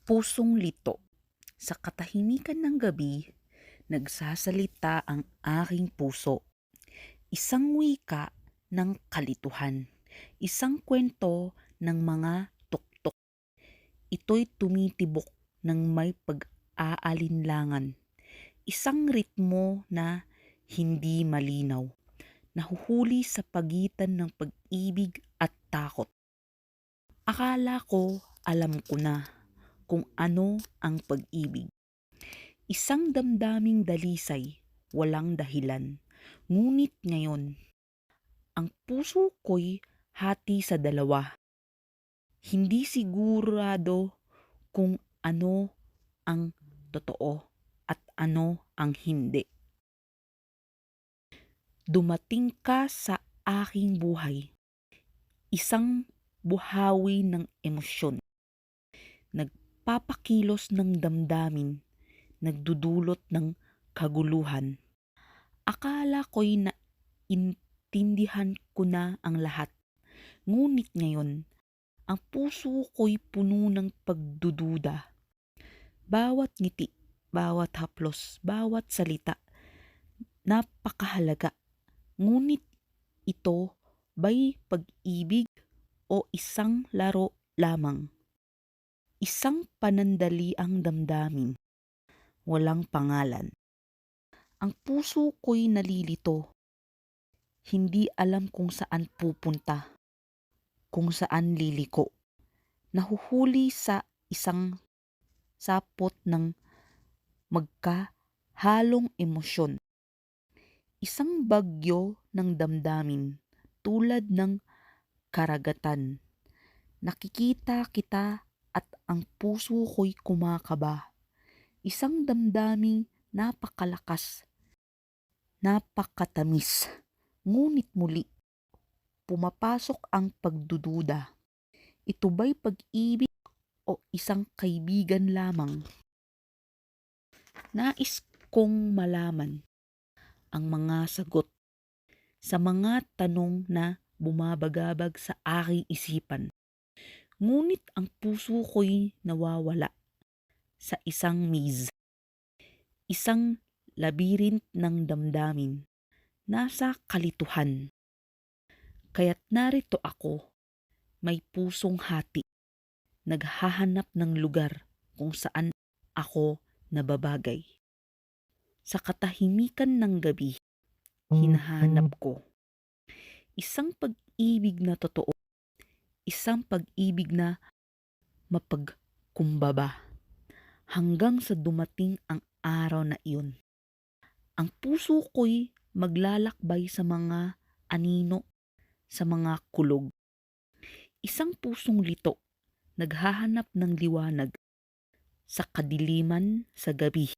Pusong lito. Sa katahimikan ng gabi, nagsasalita ang aking puso. Isang wika ng kalituhan. Isang kwento ng mga tuktok. Ito'y tumitibok ng may pag-aalinlangan. Isang ritmo na hindi malinaw. Nahuhuli sa pagitan ng pag-ibig at takot. Akala ko alam ko na kung ano ang pag-ibig. Isang damdaming dalisay, walang dahilan. Ngunit ngayon, ang puso ko'y hati sa dalawa. Hindi sigurado kung ano ang totoo at ano ang hindi. Dumating ka sa aking buhay, isang buhawi ng emosyon, nagpapakilos ng damdamin, nagdudulot ng kaguluhan. Akala ko'y naintindihan ko na ang lahat. Ngunit ngayon, ang puso ko'y puno ng pagdududa. Bawat ngiti, bawat haplos, bawat salita, napakahalaga. Ngunit ito ba'y pag-ibig o isang laro lamang? Isang panandaliang damdamin, walang pangalan. Ang puso ko'y nalilito. Hindi alam kung saan pupunta, kung saan liliko. Nahuhuli sa isang sapot ng magkahalong emosyon. Isang bagyo ng damdamin tulad ng karagatan. Nakikita kita at ang puso ko'y kumakaba. Isang damdaming napakalakas, napakatamis. Ngunit muli, pumapasok ang pagdududa. Ito ba'y pag-ibig o isang kaibigan lamang? Nais kong malaman ang mga sagot sa mga tanong na bumabagabag sa aking isipan. Ngunit ang puso ko'y nawawala sa isang maze, isang labirint ng damdamin, nasa kalituhan. Kaya't narito ako, may pusong hati, naghahanap ng lugar kung saan ako nababagay. Sa katahimikan ng gabi, hinahanap ko isang pag-ibig na totoo, isang pag-ibig na mapagkumbaba, hanggang sa dumating ang araw na iyon. Ang puso ko'y maglalakbay sa mga anino, sa mga kulog. Isang pusong lito, naghahanap ng liwanag sa kadiliman sa gabi.